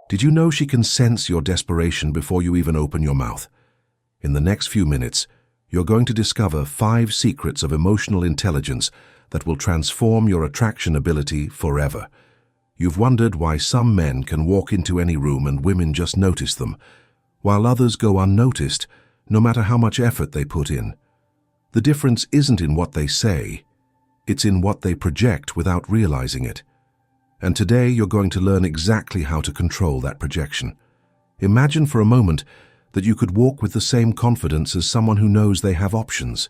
Did you know she can sense your desperation before you even open your mouth? In the next few minutes, you're going to discover 5 secrets of emotional intelligence that will transform your attraction ability forever. You've wondered why some men can walk into any room and women just notice them, while others go unnoticed, no matter how much effort they put in. The difference isn't in what they say, it's in what they project without realizing it. And today you're going to learn exactly how to control that projection. Imagine for a moment that you could walk with the same confidence as someone who knows they have options,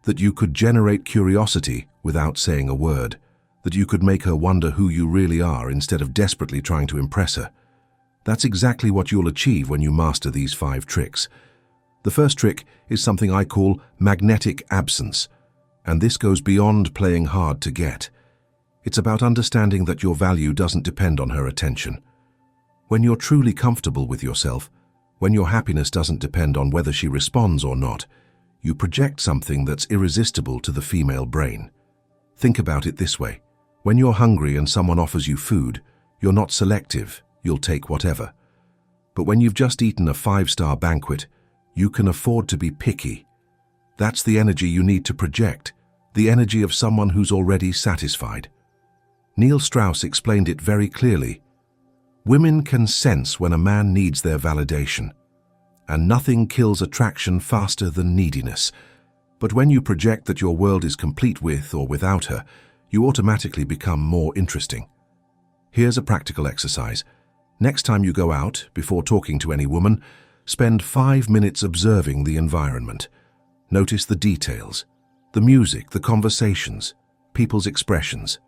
that you could generate curiosity without saying a word, that you could make her wonder who you really are instead of desperately trying to impress her. That's exactly what you'll achieve when you master these 5 tricks. The first trick is something I call magnetic absence, and this goes beyond playing hard to get. It's about understanding that your value doesn't depend on her attention. When you're truly comfortable with yourself, when your happiness doesn't depend on whether she responds or not, you project something that's irresistible to the female brain. Think about it this way. When you're hungry and someone offers you food, you're not selective, you'll take whatever. But when you've just eaten a 5-star banquet, you can afford to be picky. That's the energy you need to project, the energy of someone who's already satisfied. Neil Strauss explained it very clearly. Women can sense when a man needs their validation, and nothing kills attraction faster than neediness. But when you project that your world is complete with or without her, you automatically become more interesting. Here's a practical exercise. Next time you go out, before talking to any woman, spend 5 minutes observing the environment. Notice the details, the music, the conversations, people's expressions.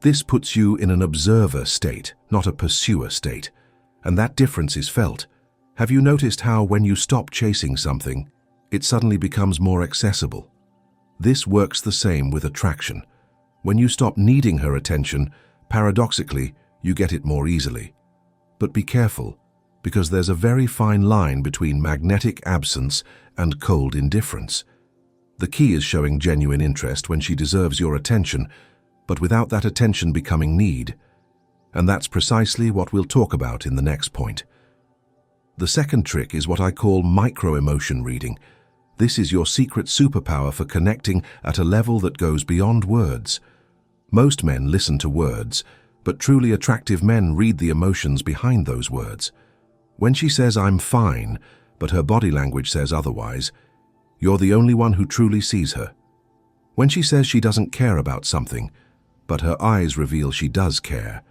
This puts you in an observer state, not a pursuer state, and that difference is felt. Have you noticed how when you stop chasing something, it suddenly becomes more accessible? This works the same with attraction. When you stop needing her attention, paradoxically, you get it more easily. But be careful, because there's a very fine line between magnetic absence and cold indifference. The key is showing genuine interest when she deserves your attention, but without that attention becoming need. And that's precisely what we'll talk about in the next point. The second trick is what I call micro-emotion reading. This is your secret superpower for connecting at a level that goes beyond words. Most men listen to words, but truly attractive men read the emotions behind those words. When she says, "I'm fine," but her body language says otherwise, you're the only one who truly sees her. When she says she doesn't care about something, but her eyes reveal she does care,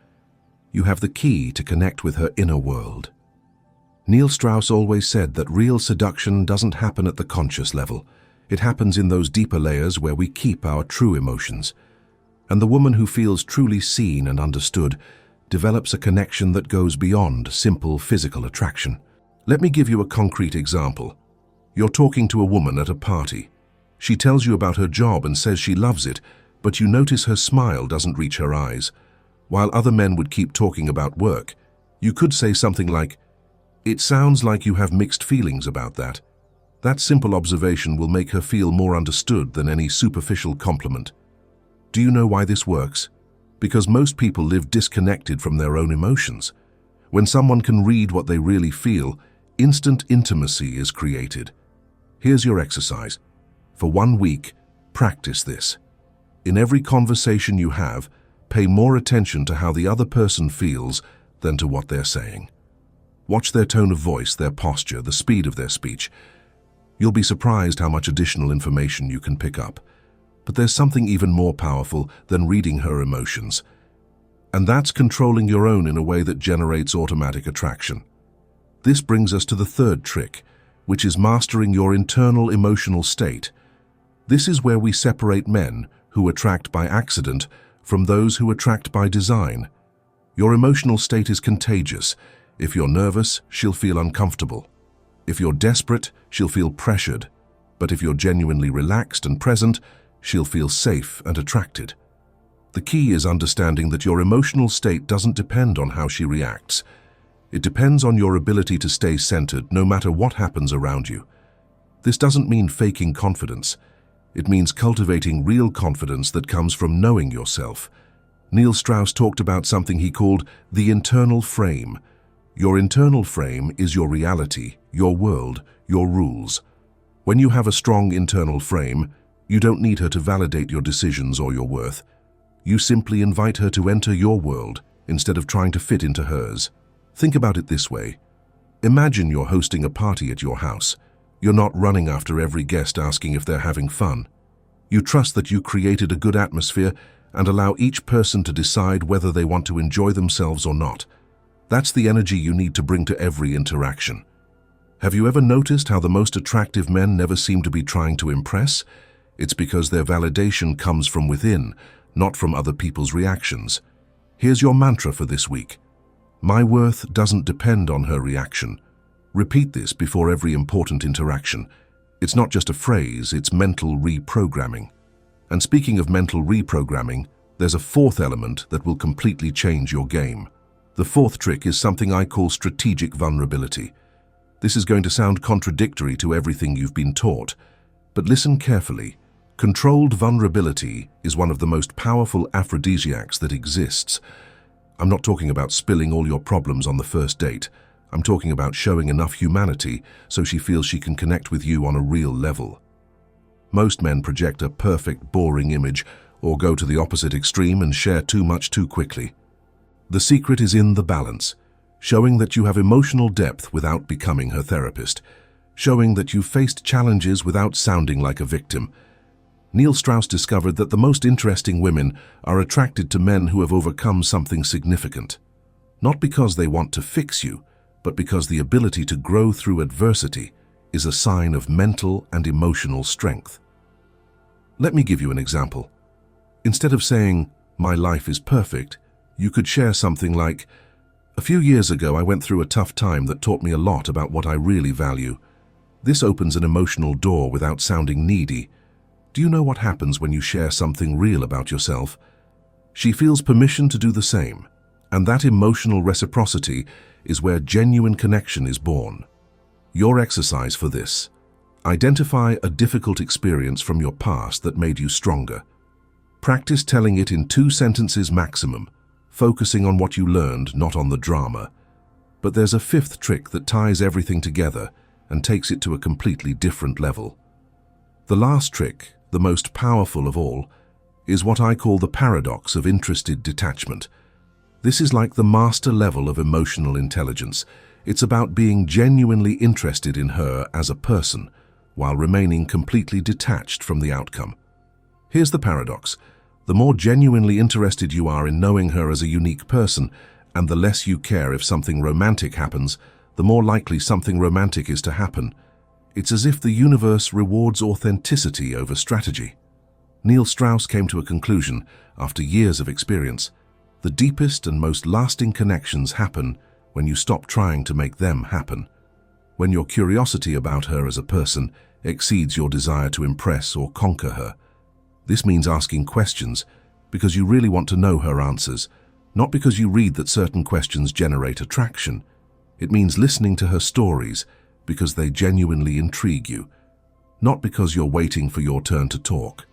you have the key to connect with her inner world. Neil Strauss always said that real seduction doesn't happen at the conscious level. It happens in those deeper layers where we keep our true emotions. And the woman who feels truly seen and understood develops a connection that goes beyond simple physical attraction. Let me give you a concrete example. You're talking to a woman at a party. She tells you about her job and says she loves it, but you notice her smile doesn't reach her eyes. While other men would keep talking about work, you could say something like, "It sounds like you have mixed feelings about that." That simple observation will make her feel more understood than any superficial compliment. Do you know why this works? Because most people live disconnected from their own emotions. When someone can read what they really feel, instant intimacy is created. Here's your exercise. For 1 week, practice this. In every conversation you have, pay more attention to how the other person feels than to what they're saying. Watch their tone of voice, their posture, the speed of their speech. You'll be surprised how much additional information you can pick up. But there's something even more powerful than reading her emotions. And that's controlling your own in a way that generates automatic attraction. This brings us to the third trick, which is mastering your internal emotional state. This is where we separate men who attract by accident from those who attract by design. Your emotional state is contagious. If you're nervous, she'll feel uncomfortable. If you're desperate, she'll feel pressured. But if you're genuinely relaxed and present, she'll feel safe and attracted. The key is understanding that your emotional state doesn't depend on how she reacts. It depends on your ability to stay centered no matter what happens around you. This doesn't mean faking confidence. It means cultivating real confidence that comes from knowing yourself. Neil Strauss talked about something he called the internal frame. Your internal frame is your reality, your world, your rules. When you have a strong internal frame, you don't need her to validate your decisions or your worth. You simply invite her to enter your world instead of trying to fit into hers. Think about it this way. Imagine you're hosting a party at your house. You're not running after every guest asking if they're having fun. You trust that you created a good atmosphere and allow each person to decide whether they want to enjoy themselves or not. That's the energy you need to bring to every interaction. Have you ever noticed how the most attractive men never seem to be trying to impress? It's because their validation comes from within, not from other people's reactions. Here's your mantra for this week. My worth doesn't depend on her reaction. Repeat this before every important interaction. It's not just a phrase, it's mental reprogramming. And speaking of mental reprogramming, there's a fourth element that will completely change your game. The fourth trick is something I call strategic vulnerability. This is going to sound contradictory to everything you've been taught, but listen carefully. Controlled vulnerability is one of the most powerful aphrodisiacs that exists. I'm not talking about spilling all your problems on the first date. I'm talking about showing enough humanity so she feels she can connect with you on a real level. Most men project a perfect, boring image or go to the opposite extreme and share too much too quickly. The secret is in the balance, showing that you have emotional depth without becoming her therapist, showing that you've faced challenges without sounding like a victim. Neil Strauss discovered that the most interesting women are attracted to men who have overcome something significant. Not because they want to fix you, but because the ability to grow through adversity is a sign of mental and emotional strength. Let me give you an example. Instead of saying, "My life is perfect," you could share something like, "A few years ago I went through a tough time that taught me a lot about what I really value." This opens an emotional door without sounding needy. Do you know what happens when you share something real about yourself? She feels permission to do the same, and that emotional reciprocity is where genuine connection is born. Your exercise for this: identify a difficult experience from your past that made you stronger. Practice telling it in 2 sentences maximum, focusing on what you learned, not on the drama. But there's a fifth trick that ties everything together and takes it to a completely different level. The last trick, the most powerful of all, is what I call the paradox of interested detachment. This is like the master level of emotional intelligence. It's about being genuinely interested in her as a person, while remaining completely detached from the outcome. Here's the paradox. The more genuinely interested you are in knowing her as a unique person, and the less you care if something romantic happens, the more likely something romantic is to happen. It's as if the universe rewards authenticity over strategy. Neil Strauss came to a conclusion after years of experience. The deepest and most lasting connections happen when you stop trying to make them happen. When your curiosity about her as a person exceeds your desire to impress or conquer her. This means asking questions because you really want to know her answers, not because you read that certain questions generate attraction. It means listening to her stories because they genuinely intrigue you, not because you're waiting for your turn to talk.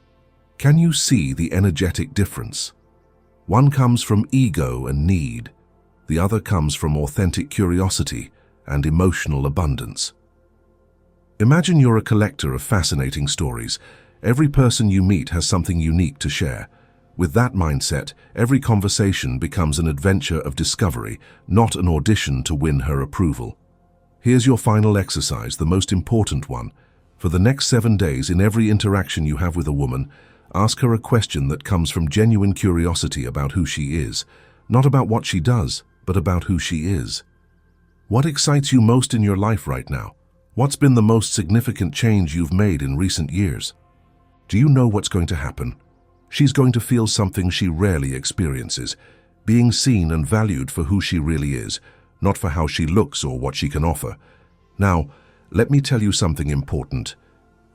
Can you see the energetic difference? One comes from ego and need. The other comes from authentic curiosity and emotional abundance. Imagine you're a collector of fascinating stories. Every person you meet has something unique to share. With that mindset, every conversation becomes an adventure of discovery, not an audition to win her approval. Here's your final exercise, the most important one. For the next 7 days, in every interaction you have with a woman, ask her a question that comes from genuine curiosity about who she is, not about what she does, but about who she is. What excites you most in your life right now? What's been the most significant change you've made in recent years? Do you know what's going to happen? She's going to feel something she rarely experiences, being seen and valued for who she really is, not for how she looks or what she can offer. Now, let me tell you something important.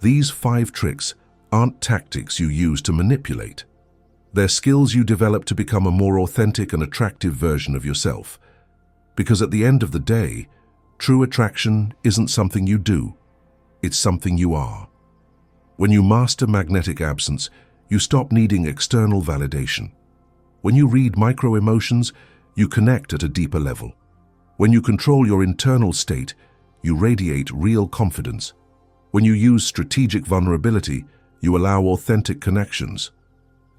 These 5 tricks aren't tactics you use to manipulate. They're skills you develop to become a more authentic and attractive version of yourself. Because at the end of the day, true attraction isn't something you do, it's something you are. When you master magnetic absence, you stop needing external validation. When you read micro-emotions, you connect at a deeper level. When you control your internal state, you radiate real confidence. When you use strategic vulnerability, you allow authentic connections.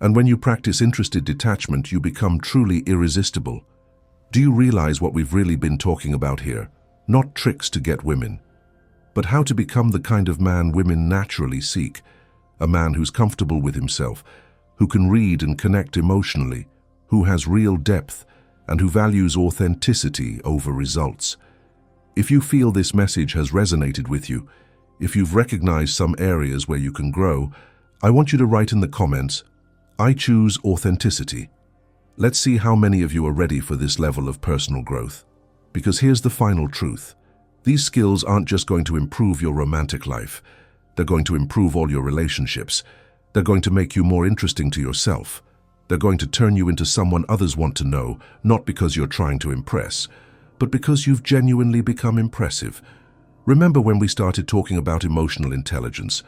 And when you practice interested detachment, you become truly irresistible. Do you realize what we've really been talking about here? Not tricks to get women, but how to become the kind of man women naturally seek. A man who's comfortable with himself, who can read and connect emotionally, who has real depth, and who values authenticity over results. If you feel this message has resonated with you, if you've recognized some areas where you can grow, I want you to write in the comments, "I choose authenticity." Let's see how many of you are ready for this level of personal growth. Because here's the final truth. These skills aren't just going to improve your romantic life. They're going to improve all your relationships. They're going to make you more interesting to yourself. They're going to turn you into someone others want to know, not because you're trying to impress, but because you've genuinely become impressive. Remember when we started talking about emotional intelligence?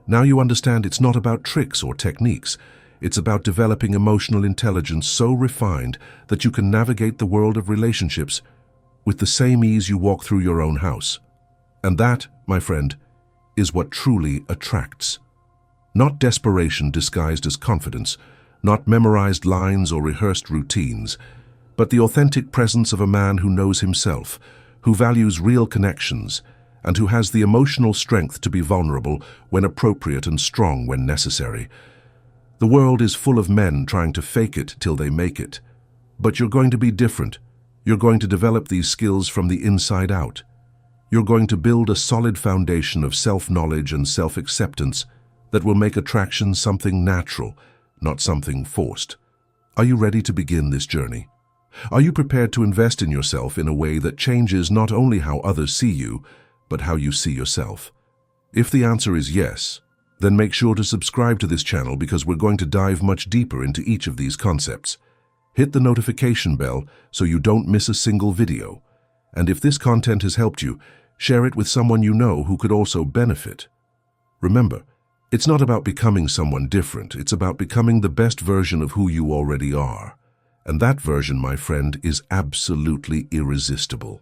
Now you understand it's not about tricks or techniques. It's about developing emotional intelligence so refined that you can navigate the world of relationships with the same ease you walk through your own house. And that, my friend, is what truly attracts. Not desperation disguised as confidence, not memorized lines or rehearsed routines, but the authentic presence of a man who knows himself, who values real connections, and who has the emotional strength to be vulnerable when appropriate and strong when necessary. The world is full of men trying to fake it till they make it. But you're going to be different. You're going to develop these skills from the inside out. You're going to build a solid foundation of self-knowledge and self-acceptance that will make attraction something natural, not something forced. Are you ready to begin this journey? Are you prepared to invest in yourself in a way that changes not only how others see you, but how you see yourself? If the answer is yes, then make sure to subscribe to this channel because we're going to dive much deeper into each of these concepts. Hit the notification bell so you don't miss a single video. And if this content has helped you, share it with someone you know who could also benefit. Remember, it's not about becoming someone different. It's about becoming the best version of who you already are. And that version, my friend, is absolutely irresistible.